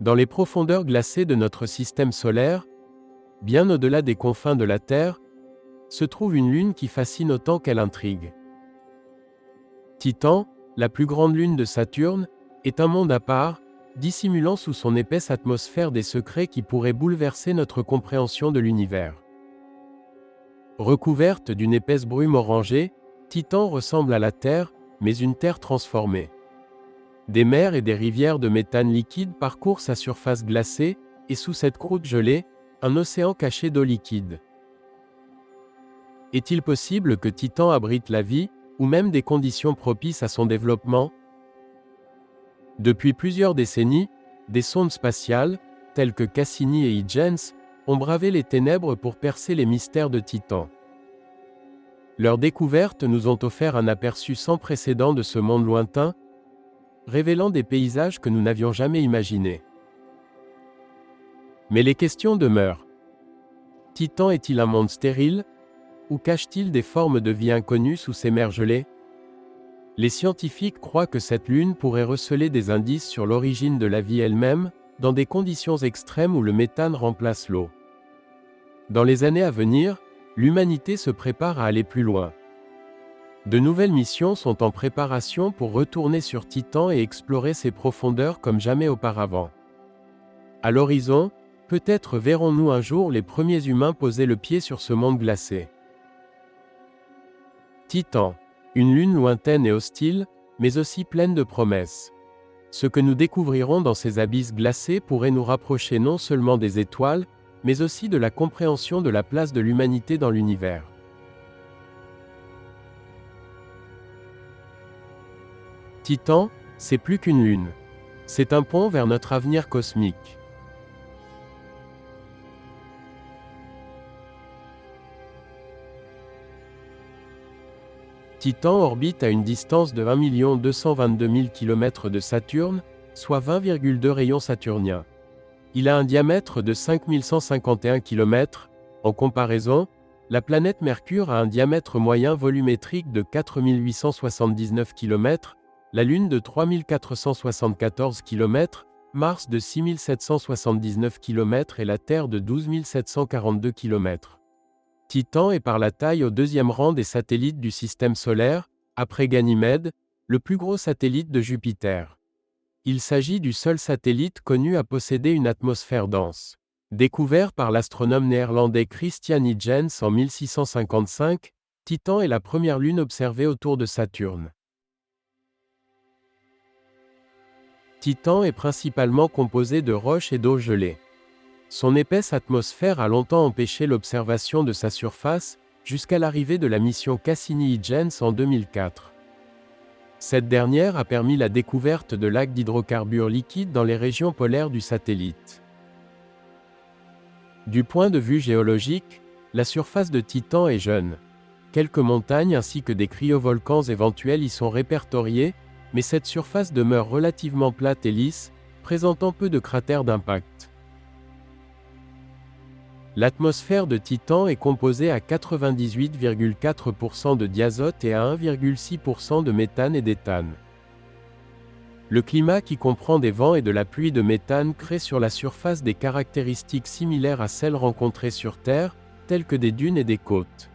Dans les profondeurs glacées de notre système solaire, bien au-delà des confins de la Terre, se trouve une lune qui fascine autant qu'elle intrigue. Titan, la plus grande lune de Saturne, est un monde à part, dissimulant sous son épaisse atmosphère des secrets qui pourraient bouleverser notre compréhension de l'univers. Recouverte d'une épaisse brume orangée, Titan ressemble à la Terre, mais une Terre transformée. Des mers et des rivières de méthane liquide parcourent sa surface glacée, et sous cette croûte gelée, un océan caché d'eau liquide. Est-il possible que Titan abrite la vie, ou même des conditions propices à son développement? Depuis plusieurs décennies, des sondes spatiales, telles que Cassini et Huygens, ont bravé les ténèbres pour percer les mystères de Titan. Leurs découvertes nous ont offert un aperçu sans précédent de ce monde lointain, révélant des paysages que nous n'avions jamais imaginés. Mais les questions demeurent. Titan est-il un monde stérile, ou cache-t-il des formes de vie inconnues sous ces mers gelées? Les scientifiques croient que cette lune pourrait receler des indices sur l'origine de la vie elle-même, dans des conditions extrêmes où le méthane remplace l'eau. Dans les années à venir, l'humanité se prépare à aller plus loin. De nouvelles missions sont en préparation pour retourner sur Titan et explorer ses profondeurs comme jamais auparavant. À l'horizon, peut-être verrons-nous un jour les premiers humains poser le pied sur ce monde glacé. Titan, une lune lointaine et hostile, mais aussi pleine de promesses. Ce que nous découvrirons dans ces abysses glacés pourrait nous rapprocher non seulement des étoiles, mais aussi de la compréhension de la place de l'humanité dans l'univers. Titan, c'est plus qu'une lune. C'est un pont vers notre avenir cosmique. Titan orbite à une distance de 1 222 000 km de Saturne, soit 20,2 rayons saturniens. Il a un diamètre de 5 151 km. En comparaison, la planète Mercure a un diamètre moyen volumétrique de 4 879 km, la Lune de 3 474 km, Mars de 6 779 km et la Terre de 12 742 km. Titan est par la taille au deuxième rang des satellites du système solaire, après Ganymède, le plus gros satellite de Jupiter. Il s'agit du seul satellite connu à posséder une atmosphère dense. Découvert par l'astronome néerlandais Christian Huygens en 1655, Titan est la première lune observée autour de Saturne. Titan est principalement composé de roches et d'eau gelée. Son épaisse atmosphère a longtemps empêché l'observation de sa surface, jusqu'à l'arrivée de la mission Cassini-Huygens en 2004. Cette dernière a permis la découverte de lacs d'hydrocarbures liquides dans les régions polaires du satellite. Du point de vue géologique, la surface de Titan est jeune. Quelques montagnes ainsi que des cryovolcans éventuels y sont répertoriés, mais cette surface demeure relativement plate et lisse, présentant peu de cratères d'impact. L'atmosphère de Titan est composée à 98,4% de diazote et à 1,6% de méthane et d'éthane. Le climat qui comprend des vents et de la pluie de méthane crée sur la surface des caractéristiques similaires à celles rencontrées sur Terre, telles que des dunes et des côtes.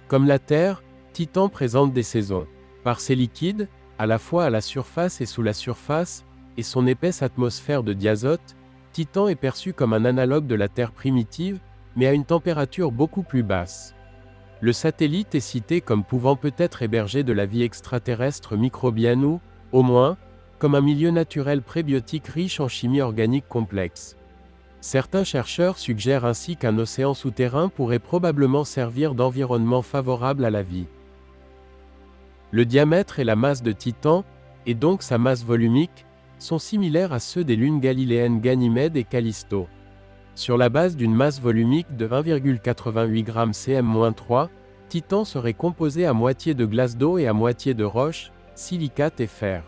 Comme la Terre, Titan présente des saisons. Par ses liquides, à la fois à la surface et sous la surface, et son épaisse atmosphère de diazote, Titan est perçu comme un analogue de la Terre primitive, mais à une température beaucoup plus basse. Le satellite est cité comme pouvant peut-être héberger de la vie extraterrestre microbienne ou, au moins, comme un milieu naturel prébiotique riche en chimie organique complexe. Certains chercheurs suggèrent ainsi qu'un océan souterrain pourrait probablement servir d'environnement favorable à la vie. Le diamètre et la masse de Titan, et donc sa masse volumique, sont similaires à ceux des lunes galiléennes Ganymède et Callisto. Sur la base d'une masse volumique de 1,88 g cm-3, Titan serait composé à moitié de glace d'eau et à moitié de roche, silicate et fer.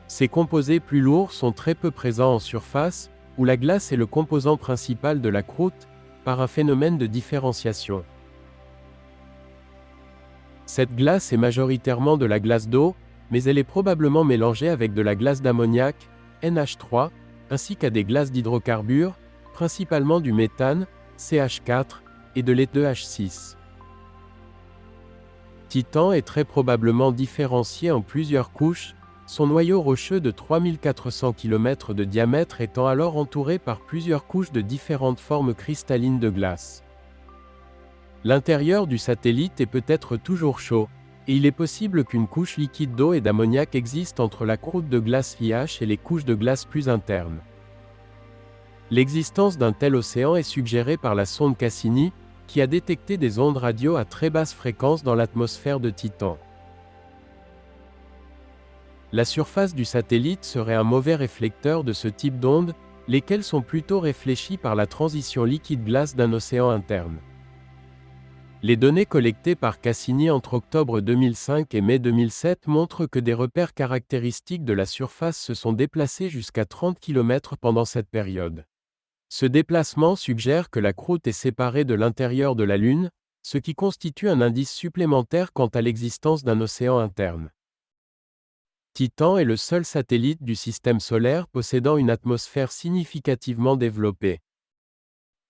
Ces composés plus lourds sont très peu présents en surface, où la glace est le composant principal de la croûte, par un phénomène de différenciation. Cette glace est majoritairement de la glace d'eau, mais elle est probablement mélangée avec de la glace d'ammoniac, NH3, ainsi qu'à des glaces d'hydrocarbures, principalement du méthane, CH4, et de l'E2H6. Titan est très probablement différencié en plusieurs couches, son noyau rocheux de 3400 km de diamètre étant alors entouré par plusieurs couches de différentes formes cristallines de glace. L'intérieur du satellite est peut-être toujours chaud, et il est possible qu'une couche liquide d'eau et d'ammoniac existe entre la croûte de glace IH et les couches de glace plus internes. L'existence d'un tel océan est suggérée par la sonde Cassini, qui a détecté des ondes radio à très basse fréquence dans l'atmosphère de Titan. La surface du satellite serait un mauvais réflecteur de ce type d'ondes, lesquelles sont plutôt réfléchies par la transition liquide-glace d'un océan interne. Les données collectées par Cassini entre octobre 2005 et mai 2007 montrent que des repères caractéristiques de la surface se sont déplacés jusqu'à 30 km pendant cette période. Ce déplacement suggère que la croûte est séparée de l'intérieur de la Lune, ce qui constitue un indice supplémentaire quant à l'existence d'un océan interne. Titan est le seul satellite du système solaire possédant une atmosphère significativement développée.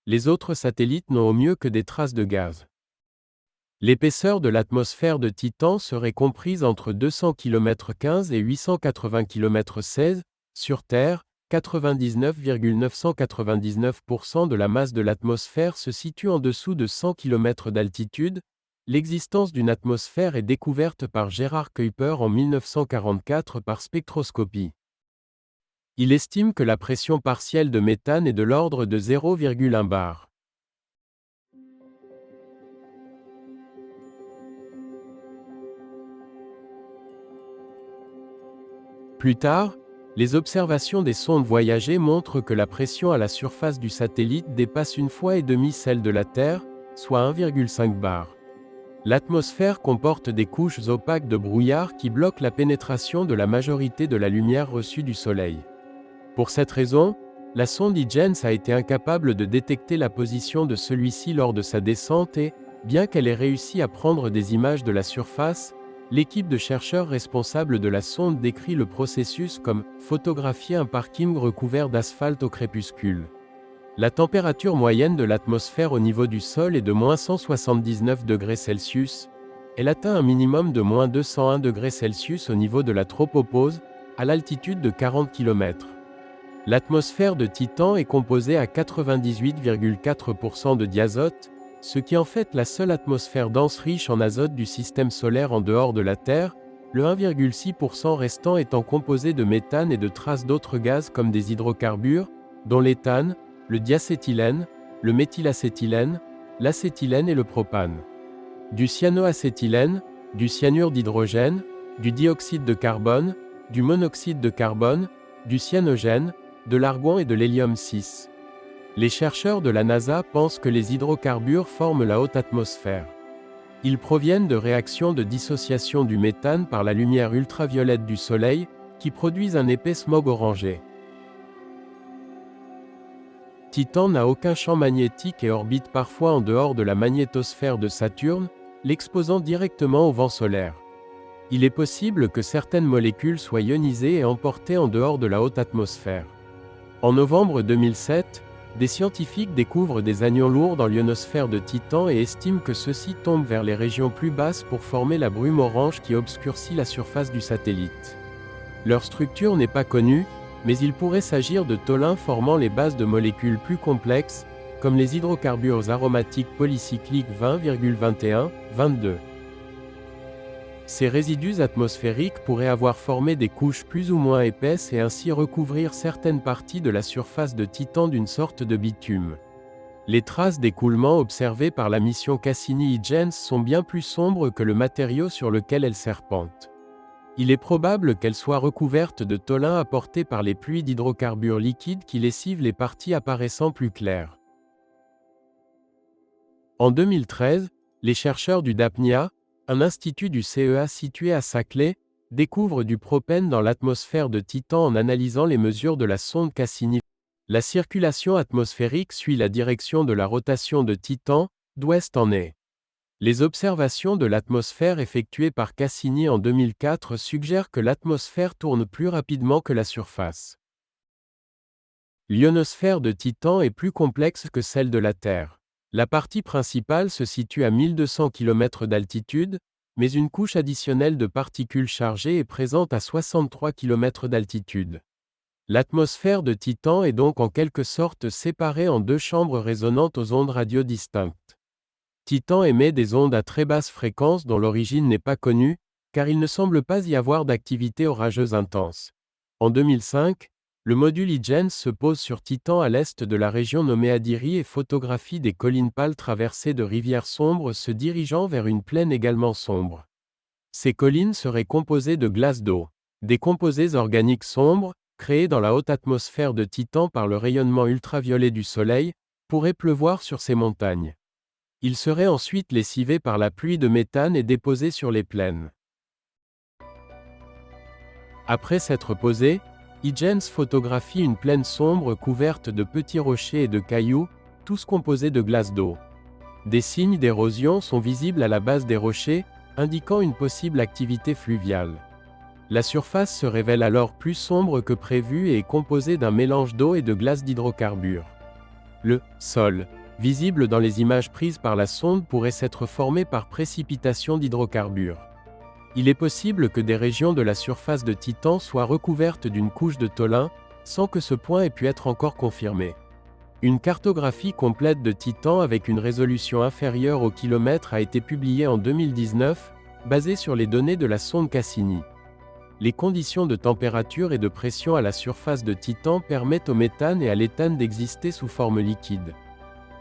Les autres satellites n'ont au mieux que des traces de gaz. L'épaisseur de l'atmosphère de Titan serait comprise entre 200 km/15 et 880 km/16, sur Terre, 99,999% de la masse de l'atmosphère se situe en dessous de 100 km d'altitude. L'existence d'une atmosphère est découverte par Gerhard Kuiper en 1944 par spectroscopie. Il estime que la pression partielle de méthane est de l'ordre de 0,1 bar. Plus tard, les observations des sondes voyagées montrent que la pression à la surface du satellite dépasse une fois et demie celle de la Terre, soit 1,5 bar. L'atmosphère comporte des couches opaques de brouillard qui bloquent la pénétration de la majorité de la lumière reçue du Soleil. Pour cette raison, la sonde Huygens a été incapable de détecter la position de celui-ci lors de sa descente et, bien qu'elle ait réussi à prendre des images de la surface, l'équipe de chercheurs responsable de la sonde décrit le processus comme « photographier un parking recouvert d'asphalte au crépuscule ». La température moyenne de l'atmosphère au niveau du sol est de -179 degrés Celsius. Elle atteint un minimum de -201 degrés Celsius au niveau de la tropopause, à l'altitude de 40 km. L'atmosphère de Titan est composée à 98,4% de diazote, ce qui en fait la seule atmosphère dense riche en azote du système solaire en dehors de la Terre, le 1,6% restant étant composé de méthane et de traces d'autres gaz comme des hydrocarbures, dont l'éthane, le diacétylène, le méthylacétylène, l'acétylène et le propane. Du cyanoacétylène, du cyanure d'hydrogène, du dioxyde de carbone, du monoxyde de carbone, du cyanogène, de l'argon et de l'hélium-6. Les chercheurs de la NASA pensent que les hydrocarbures forment la haute atmosphère. Ils proviennent de réactions de dissociation du méthane par la lumière ultraviolette du Soleil, qui produisent un épais smog orangé. Titan n'a aucun champ magnétique et orbite parfois en dehors de la magnétosphère de Saturne, l'exposant directement au vent solaire. Il est possible que certaines molécules soient ionisées et emportées en dehors de la haute atmosphère. En novembre 2007, des scientifiques découvrent des anions lourds dans l'ionosphère de Titan et estiment que ceux-ci tombent vers les régions plus basses pour former la brume orange qui obscurcit la surface du satellite. Leur structure n'est pas connue, mais il pourrait s'agir de tholins formant les bases de molécules plus complexes, comme les hydrocarbures aromatiques polycycliques 20,21, 22. Ces résidus atmosphériques pourraient avoir formé des couches plus ou moins épaisses et ainsi recouvrir certaines parties de la surface de Titan d'une sorte de bitume. Les traces d'écoulement observées par la mission Cassini-Huygens sont bien plus sombres que le matériau sur lequel elles serpentent. Il est probable qu'elles soient recouvertes de tholins apportés par les pluies d'hydrocarbures liquides qui lessivent les parties apparaissant plus claires. En 2013, les chercheurs du DAPNIA, un institut du CEA situé à Saclay, découvrent du propène dans l'atmosphère de Titan en analysant les mesures de la sonde Cassini. La circulation atmosphérique suit la direction de la rotation de Titan, d'ouest en est. Les observations de l'atmosphère effectuées par Cassini en 2004 suggèrent que l'atmosphère tourne plus rapidement que la surface. L'ionosphère de Titan est plus complexe que celle de la Terre. La partie principale se situe à 1200 km d'altitude, mais une couche additionnelle de particules chargées est présente à 63 km d'altitude. L'atmosphère de Titan est donc en quelque sorte séparée en deux chambres résonnantes aux ondes radio distinctes. Titan émet des ondes à très basse fréquence dont l'origine n'est pas connue, car il ne semble pas y avoir d'activité orageuse intense. En 2005, le module Huygens se pose sur Titan à l'est de la région nommée Adiri et photographie des collines pâles traversées de rivières sombres se dirigeant vers une plaine également sombre. Ces collines seraient composées de glace d'eau. Des composés organiques sombres, créés dans la haute atmosphère de Titan par le rayonnement ultraviolet du Soleil, pourraient pleuvoir sur ces montagnes. Ils seraient ensuite lessivés par la pluie de méthane et déposés sur les plaines. Après s'être posés, Huygens photographie une plaine sombre couverte de petits rochers et de cailloux, tous composés de glace d'eau. Des signes d'érosion sont visibles à la base des rochers, indiquant une possible activité fluviale. La surface se révèle alors plus sombre que prévu et est composée d'un mélange d'eau et de glace d'hydrocarbures. Le sol, visible dans les images prises par la sonde, pourrait s'être formé par précipitation d'hydrocarbures. Il est possible que des régions de la surface de Titan soient recouvertes d'une couche de tholin, sans que ce point ait pu être encore confirmé. Une cartographie complète de Titan avec une résolution inférieure au kilomètre a été publiée en 2019, basée sur les données de la sonde Cassini. Les conditions de température et de pression à la surface de Titan permettent au méthane et à l'éthane d'exister sous forme liquide.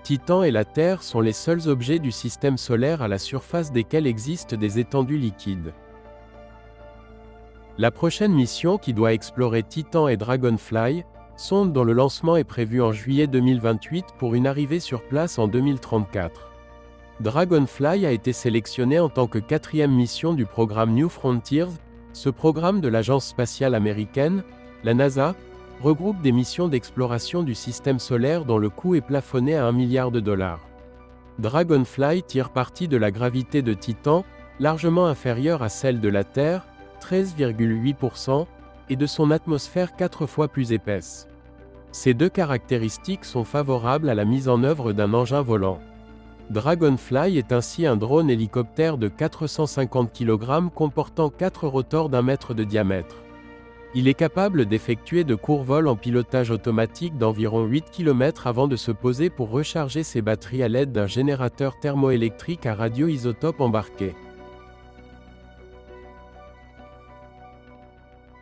Titan et la Terre sont les seuls objets du système solaire à la surface desquels existent des étendues liquides. La prochaine mission qui doit explorer Titan est Dragonfly, sonde dont le lancement est prévu en juillet 2028 pour une arrivée sur place en 2034. Dragonfly a été sélectionné en tant que quatrième mission du programme New Frontiers. Ce programme de l'agence spatiale américaine, la NASA, regroupe des missions d'exploration du système solaire dont le coût est plafonné à $1 milliard. Dragonfly tire parti de la gravité de Titan, largement inférieure à celle de la Terre, 13,8%, et de son atmosphère 4 fois plus épaisse. Ces deux caractéristiques sont favorables à la mise en œuvre d'un engin volant. Dragonfly est ainsi un drone hélicoptère de 450 kg comportant 4 rotors d'1 mètre de diamètre. Il est capable d'effectuer de courts vols en pilotage automatique d'environ 8 km avant de se poser pour recharger ses batteries à l'aide d'un générateur thermoélectrique à radioisotope embarqué.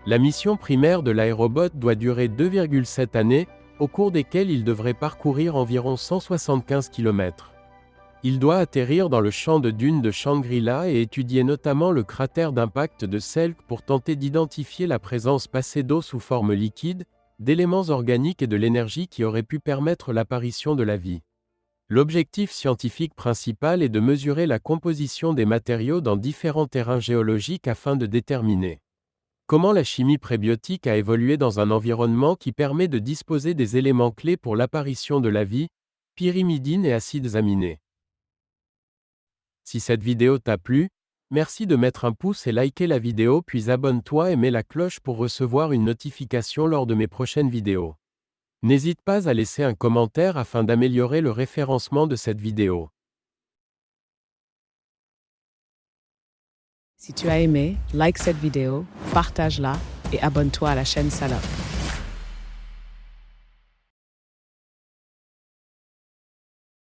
La mission primaire de l'aérobot doit durer 2,7 années, au cours desquelles il devrait parcourir environ 175 km. Il doit atterrir dans le champ de dunes de Shangri-La et étudier notamment le cratère d'impact de Selk pour tenter d'identifier la présence passée d'eau sous forme liquide, d'éléments organiques et de l'énergie qui auraient pu permettre l'apparition de la vie. L'objectif scientifique principal est de mesurer la composition des matériaux dans différents terrains géologiques afin de déterminer comment la chimie prébiotique a évolué dans un environnement qui permet de disposer des éléments clés pour l'apparition de la vie, pyrimidines et acides aminés. Si cette vidéo t'a plu, merci de mettre un pouce et liker la vidéo puis abonne-toi et mets la cloche pour recevoir une notification lors de mes prochaines vidéos. N'hésite pas à laisser un commentaire afin d'améliorer le référencement de cette vidéo. Si tu as aimé, like cette vidéo, partage-la et abonne-toi à la chaîne Salop.